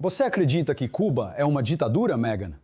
Você acredita que Cuba é uma ditadura, Megan?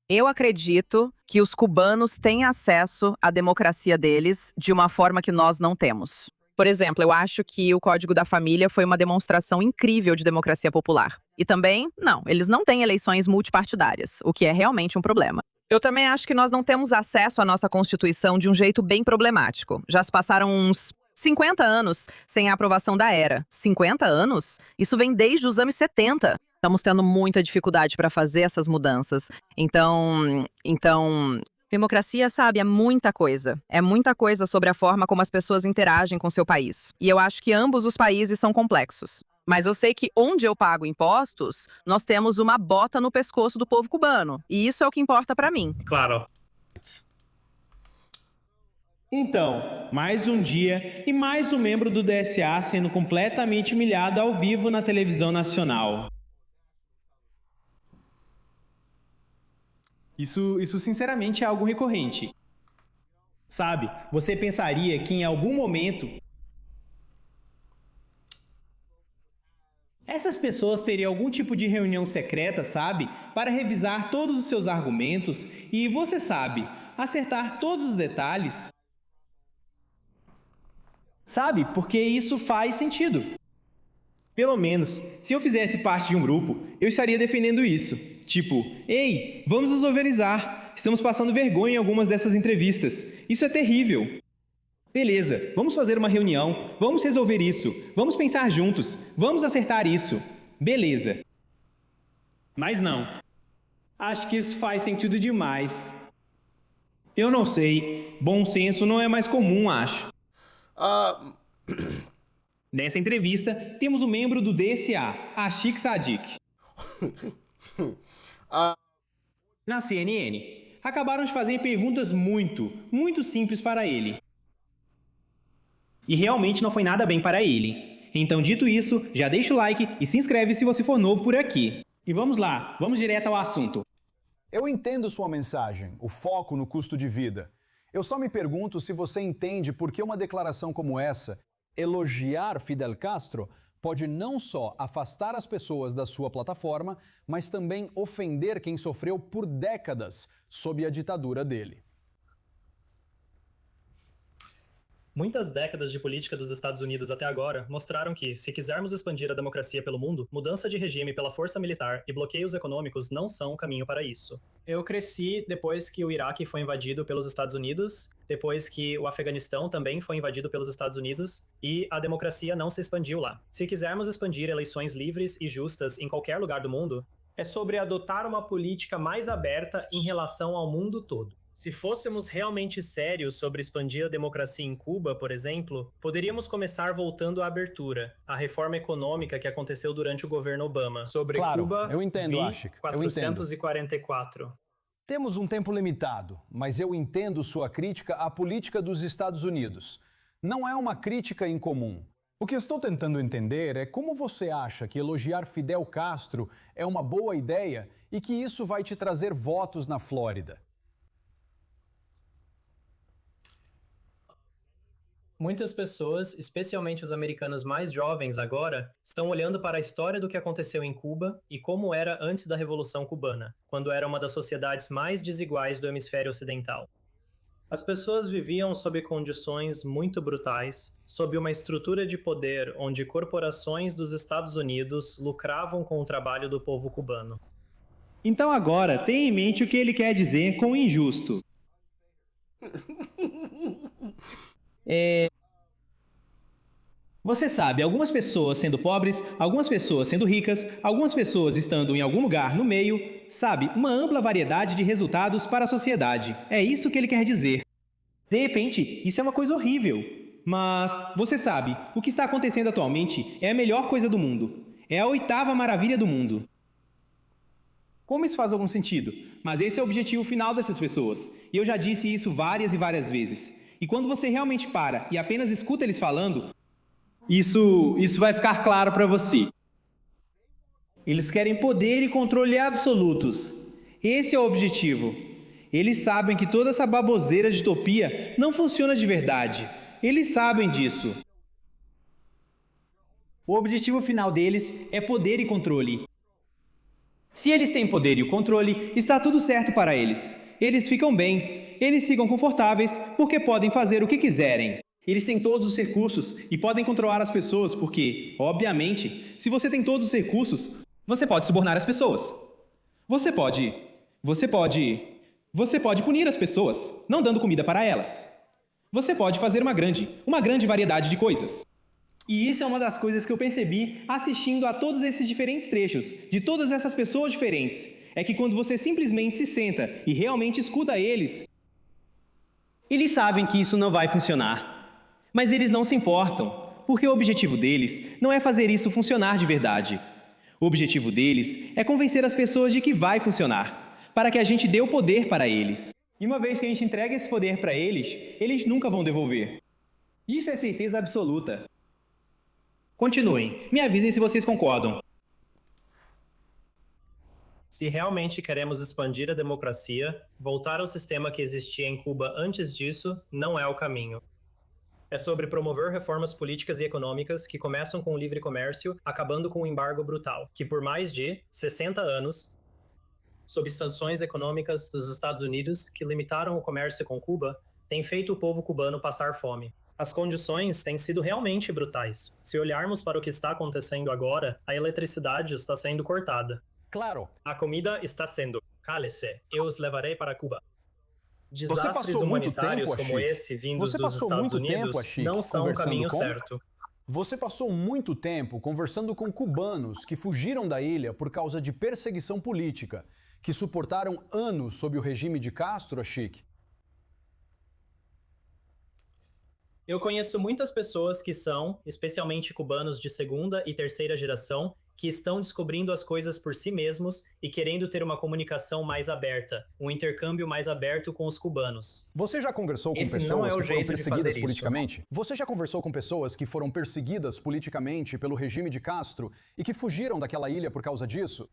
Eu acredito que os cubanos têm acesso à democracia deles de uma forma que nós não temos. Por exemplo, eu acho que o Código da Família foi uma demonstração incrível de democracia popular. E também, não, eles não têm eleições multipartidárias, o que é realmente um problema. Eu também acho que nós não temos acesso à nossa Constituição de um jeito bem problemático. Já se passaram uns 50 anos sem a aprovação da ERA. 50 anos? Isso vem desde os anos 70. Estamos tendo muita dificuldade para fazer essas mudanças. Democracia, sabe, é muita coisa. É muita coisa sobre a forma como as pessoas interagem com seu país. E eu acho que ambos os países são complexos. Mas eu sei que onde eu pago impostos, nós temos uma bota no pescoço do povo cubano. E isso é o que importa para mim. Claro. Então, mais um dia e mais um membro do DSA sendo completamente humilhado ao vivo na televisão nacional. Isso sinceramente é algo recorrente. Sabe, você pensaria que em algum momento essas pessoas teriam algum tipo de reunião secreta, sabe? Para revisar todos os seus argumentos e, você sabe, acertar todos os detalhes. Sabe, porque isso faz sentido. Pelo menos, se eu fizesse parte de um grupo, eu estaria defendendo isso. Tipo, ei, vamos nos organizar. Estamos passando vergonha em algumas dessas entrevistas. Isso é terrível. Beleza, vamos fazer uma reunião. Vamos resolver isso. Vamos pensar juntos. Vamos acertar isso. Beleza. Mas não. Acho que isso faz sentido demais. Eu não sei. Bom senso não é mais comum, acho. Nessa entrevista, temos um membro do DSA, Ashik Sadiq. Na CNN, acabaram de fazer perguntas muito simples para ele. E realmente não foi nada bem para ele. Então, dito isso, já deixa o like e se inscreve se você for novo por aqui. E vamos lá, vamos direto ao assunto. Eu entendo sua mensagem, o foco no custo de vida. Eu só me pergunto se você entende por que uma declaração como essa, elogiar Fidel Castro, pode não só afastar as pessoas da sua plataforma, mas também ofender quem sofreu por décadas sob a ditadura dele. Muitas décadas de política dos Estados Unidos até agora mostraram que, se quisermos expandir a democracia pelo mundo, mudança de regime pela força militar e bloqueios econômicos não são o caminho para isso. Eu cresci depois que o Iraque foi invadido pelos Estados Unidos, depois que o Afeganistão também foi invadido pelos Estados Unidos, e a democracia não se expandiu lá. Se quisermos expandir eleições livres e justas em qualquer lugar do mundo, é sobre adotar uma política mais aberta em relação ao mundo todo. Se fôssemos realmente sérios sobre expandir a democracia em Cuba, por exemplo, poderíamos começar voltando à abertura, à reforma econômica que aconteceu durante o governo Obama. Sobre Claro, Cuba, eu entendo, Ashik, eu entendo. 444. Temos um tempo limitado, mas eu entendo sua crítica à política dos Estados Unidos. Não é uma crítica incomum. O que estou tentando entender é como você acha que elogiar Fidel Castro é uma boa ideia e que isso vai te trazer votos na Flórida. Muitas pessoas, especialmente os americanos mais jovens agora, estão olhando para a história do que aconteceu em Cuba e como era antes da Revolução Cubana, quando era uma das sociedades mais desiguais do hemisfério ocidental. As pessoas viviam sob condições muito brutais, sob uma estrutura de poder onde corporações dos Estados Unidos lucravam com o trabalho do povo cubano. Então agora, tenha em mente o que ele quer dizer com injusto. Você sabe, algumas pessoas sendo pobres, algumas pessoas sendo ricas, algumas pessoas estando em algum lugar no meio, sabe, uma ampla variedade de resultados para a sociedade. É isso que ele quer dizer. De repente, isso é uma coisa horrível. Mas, você sabe, o que está acontecendo atualmente é a melhor coisa do mundo. É a 8ª maravilha do mundo. Como isso faz algum sentido? Mas esse é o objetivo final dessas pessoas. E eu já disse isso várias e várias vezes. E quando você realmente para e apenas escuta eles falando, isso vai ficar claro para você. Eles querem poder e controle absolutos. Esse é o objetivo. Eles sabem que toda essa baboseira de utopia não funciona de verdade. Eles sabem disso. O objetivo final deles é poder e controle. Se eles têm poder e o controle, está tudo certo para eles. Eles ficam bem, eles ficam confortáveis porque podem fazer o que quiserem. Eles têm todos os recursos e podem controlar as pessoas porque, obviamente, se você tem todos os recursos, você pode subornar as pessoas. Você pode punir as pessoas, não dando comida para elas. Você pode fazer uma grande variedade de coisas. E isso é uma das coisas que eu percebi assistindo a todos esses diferentes trechos, de todas essas pessoas diferentes. É que quando você simplesmente se senta e realmente escuta eles sabem que isso não vai funcionar. Mas eles não se importam, porque o objetivo deles não é fazer isso funcionar de verdade. O objetivo deles é convencer as pessoas de que vai funcionar, para que a gente dê o poder para eles. E uma vez que a gente entrega esse poder para eles, eles nunca vão devolver. Isso é certeza absoluta. Continuem, me avisem se vocês concordam. Se realmente queremos expandir a democracia, voltar ao sistema que existia em Cuba antes disso não é o caminho. É sobre promover reformas políticas e econômicas que começam com o livre comércio, acabando com o embargo brutal, que por mais de 60 anos, sob sanções econômicas dos Estados Unidos que limitaram o comércio com Cuba, tem feito o povo cubano passar fome. As condições têm sido realmente brutais. Se olharmos para o que está acontecendo agora, a eletricidade está sendo cortada. Claro. A comida está sendo. Cale-se, eu os levarei para Cuba. Desastres passou muito humanitários tempo, como Ashik. esse vindos Você dos passou Estados muito Unidos tempo, Ashik, não são o conversando caminho com? certo. Você passou muito tempo conversando com cubanos que fugiram da ilha por causa de perseguição política, que suportaram anos sob o regime de Castro, Ashik? Eu conheço muitas pessoas que são, especialmente cubanos de segunda e terceira geração, que estão descobrindo as coisas por si mesmos e querendo ter uma comunicação mais aberta, um intercâmbio mais aberto com os cubanos. Você já conversou com Esse não pessoas é o que foram jeito de perseguidas fazer isso. politicamente? Você já conversou com pessoas que foram perseguidas politicamente pelo regime de Castro e que fugiram daquela ilha por causa disso?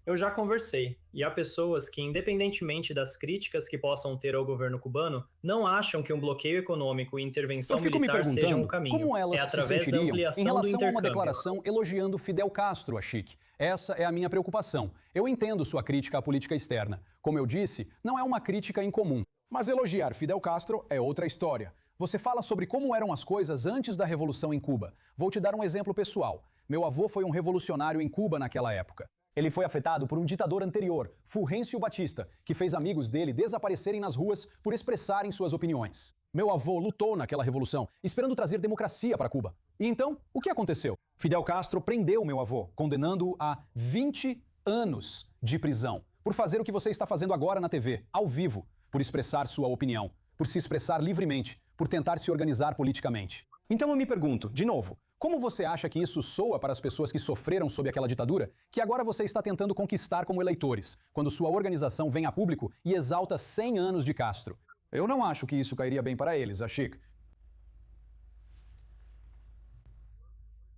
Eu já conversei, e há pessoas que, independentemente das críticas que possam ter ao governo cubano, não acham que um bloqueio econômico e intervenção Eu fico me militar sejam perguntando o caminho. como elas é se através da sentiriam ampliação em do relação a uma intercâmbio. declaração elogiando Fidel Castro, Ashik. Essa é a minha preocupação. Eu entendo sua crítica à política externa. Como eu disse, não é uma crítica incomum. Mas elogiar Fidel Castro é outra história. Você fala sobre como eram as coisas antes da Revolução em Cuba. Vou te dar um exemplo pessoal. Meu avô foi um revolucionário em Cuba naquela época. Ele foi afetado por um ditador anterior, Fulgêncio Batista, que fez amigos dele desaparecerem nas ruas por expressarem suas opiniões. Meu avô lutou naquela revolução, esperando trazer democracia para Cuba. E então, o que aconteceu? Fidel Castro prendeu meu avô, condenando-o a 20 anos de prisão, por fazer o que você está fazendo agora na TV, ao vivo, por expressar sua opinião, por se expressar livremente, por tentar se organizar politicamente. Então eu me pergunto, de novo, como você acha que isso soa para as pessoas que sofreram sob aquela ditadura, que agora você está tentando conquistar como eleitores, quando sua organização vem a público e exalta 100 anos de Castro? Eu não acho que isso cairia bem para eles, Ashik.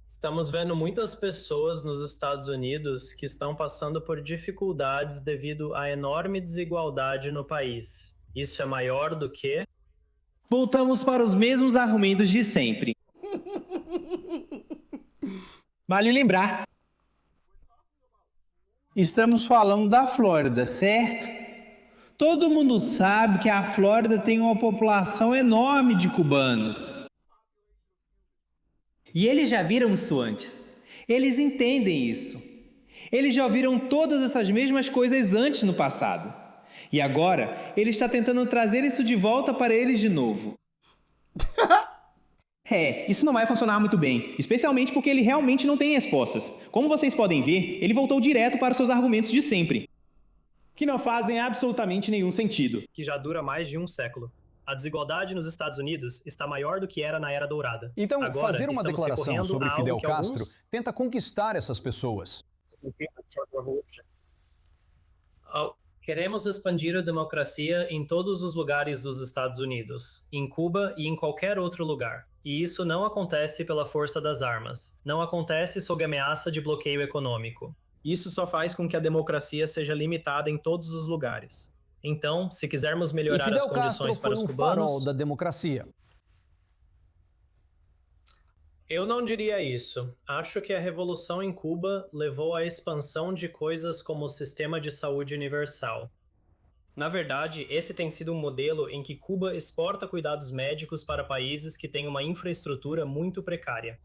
Estamos vendo muitas pessoas nos Estados Unidos que estão passando por dificuldades devido à enorme desigualdade no país. Isso é maior do que... Voltamos para os mesmos argumentos de sempre. Vale lembrar, estamos falando da Flórida, certo? Todo mundo sabe que a Flórida tem uma população enorme de cubanos. E eles já viram isso antes. Eles entendem isso. Eles já ouviram todas essas mesmas coisas antes no passado. E agora, ele está tentando trazer isso de volta para eles de novo. Isso não vai funcionar muito bem, especialmente porque ele realmente não tem respostas. Como vocês podem ver, ele voltou direto para os seus argumentos de sempre, que não fazem absolutamente nenhum sentido. que já dura mais de um século. A desigualdade nos Estados Unidos está maior do que era na Era Dourada. Então, Agora, fazer uma estamos declaração recorrendo sobre a algo Fidel que Castro alguns- tenta conquistar essas pessoas. Queremos expandir a democracia em todos os lugares dos Estados Unidos, em Cuba e em qualquer outro lugar. E isso não acontece pela força das armas. Não acontece sob ameaça de bloqueio econômico. Isso só faz com que a democracia seja limitada em todos os lugares. Então, se quisermos E melhorar as Fidel Castro condições para foi os um farol cubanos, da democracia. Eu não diria isso. Acho que a revolução em Cuba levou à expansão de coisas como o sistema de saúde universal. Na verdade, esse tem sido um modelo em que Cuba exporta cuidados médicos para países que têm uma infraestrutura muito precária.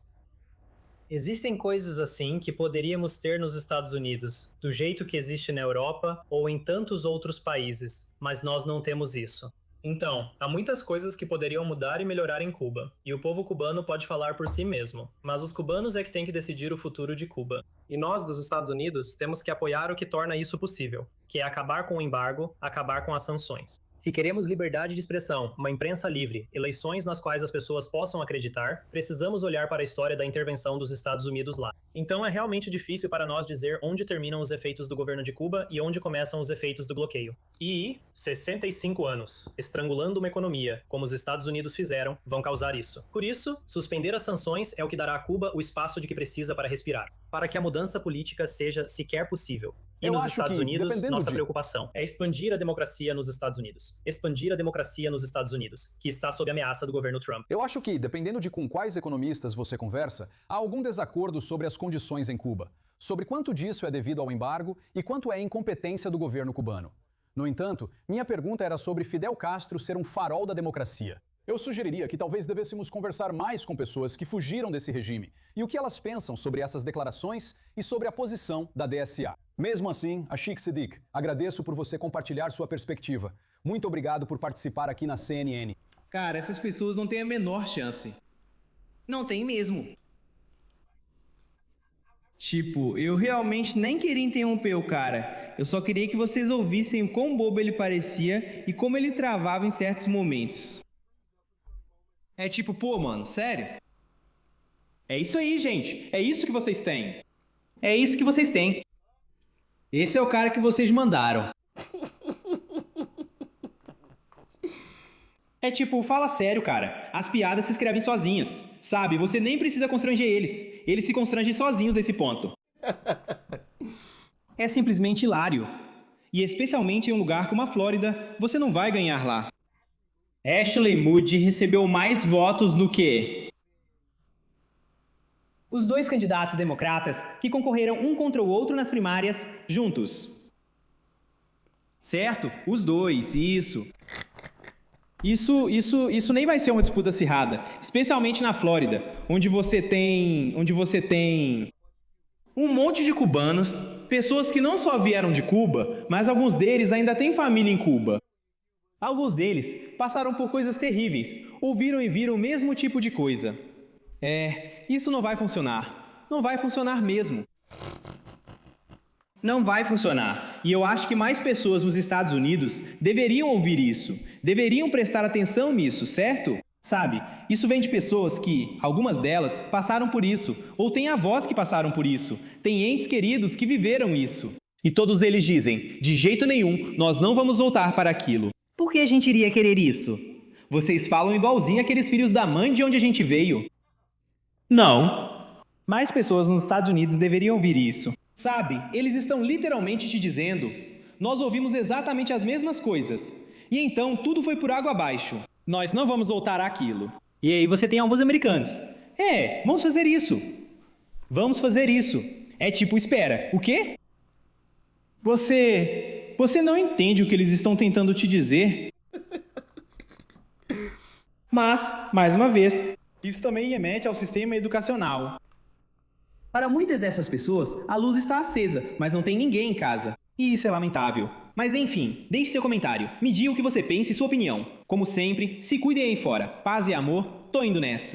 Existem coisas assim que poderíamos ter nos Estados Unidos, do jeito que existe na Europa ou em tantos outros países, mas nós não temos isso. Então, há muitas coisas que poderiam mudar e melhorar em Cuba, e o povo cubano pode falar por si mesmo, mas os cubanos é que têm que decidir o futuro de Cuba. E nós, dos Estados Unidos, temos que apoiar o que torna isso possível, que é acabar com o embargo, acabar com as sanções. Se queremos liberdade de expressão, uma imprensa livre, eleições nas quais as pessoas possam acreditar, precisamos olhar para a história da intervenção dos Estados Unidos lá. Então é realmente difícil para nós dizer onde terminam os efeitos do governo de Cuba e onde começam os efeitos do bloqueio. E 65 anos, estrangulando uma economia, como os Estados Unidos fizeram, vão causar isso. Por isso, suspender as sanções é o que dará a Cuba o espaço de que precisa para respirar, para que a mudança política seja sequer possível. E nos Estados Unidos, nossa preocupação é expandir a democracia nos Estados Unidos. Expandir a democracia nos Estados Unidos, que está sob ameaça do governo Trump. Eu acho que, dependendo de com quais economistas você conversa, há algum desacordo sobre as condições em Cuba, sobre quanto disso é devido ao embargo e quanto é incompetência do governo cubano. No entanto, minha pergunta era sobre Fidel Castro ser um farol da democracia. Eu sugeriria que talvez devêssemos conversar mais com pessoas que fugiram desse regime e o que elas pensam sobre essas declarações e sobre a posição da DSA. Mesmo assim, Ashik Siddiq, agradeço por você compartilhar sua perspectiva. Muito obrigado por participar aqui na CNN. Cara, essas pessoas não têm a menor chance. Não tem mesmo. Tipo, eu realmente nem queria interromper o cara. Eu só queria que vocês ouvissem o quão bobo ele parecia e como ele travava em certos momentos. É tipo, pô, mano, sério? É isso aí, gente. É isso que vocês têm. É isso que vocês têm. Esse é o cara que vocês mandaram. É tipo, fala sério, cara. As piadas se escrevem sozinhas. Sabe, você nem precisa constranger eles. Eles se constrangem sozinhos nesse ponto. É simplesmente hilário. E especialmente em um lugar como a Flórida, você não vai ganhar lá. Ashley Moody recebeu mais votos do que os dois candidatos democratas que concorreram um contra o outro nas primárias juntos. Certo? Os dois, isso. Isso nem vai ser uma disputa acirrada, especialmente na Flórida, onde você tem um monte de cubanos, pessoas que não só vieram de Cuba, mas alguns deles ainda têm família em Cuba. Alguns deles passaram por coisas terríveis, ouviram e viram o mesmo tipo de coisa. Isso não vai funcionar. Não vai funcionar mesmo. Não vai funcionar. E eu acho que mais pessoas nos Estados Unidos deveriam ouvir isso. Deveriam prestar atenção nisso, certo? Sabe, isso vem de pessoas que, algumas delas, passaram por isso, ou têm avós que passaram por isso, têm entes queridos que viveram isso. E todos eles dizem, de jeito nenhum, nós não vamos voltar para aquilo. Por que a gente iria querer isso? Vocês falam igualzinho aqueles filhos da mãe de onde a gente veio. Não. Mais pessoas nos Estados Unidos deveriam ouvir isso. Sabe, eles estão literalmente te dizendo, nós ouvimos exatamente as mesmas coisas. E então tudo foi por água abaixo. Nós não vamos voltar àquilo. E aí você tem alguns americanos. Vamos fazer isso. Vamos fazer isso. É tipo, espera, o quê? Você não entende o que eles estão tentando te dizer. Mas, mais uma vez, isso também remete ao sistema educacional. Para muitas dessas pessoas, a luz está acesa, mas não tem ninguém em casa. E isso é lamentável. Mas enfim, deixe seu comentário. Me diga o que você pensa e sua opinião. Como sempre, se cuidem aí fora. Paz e amor, tô indo nessa.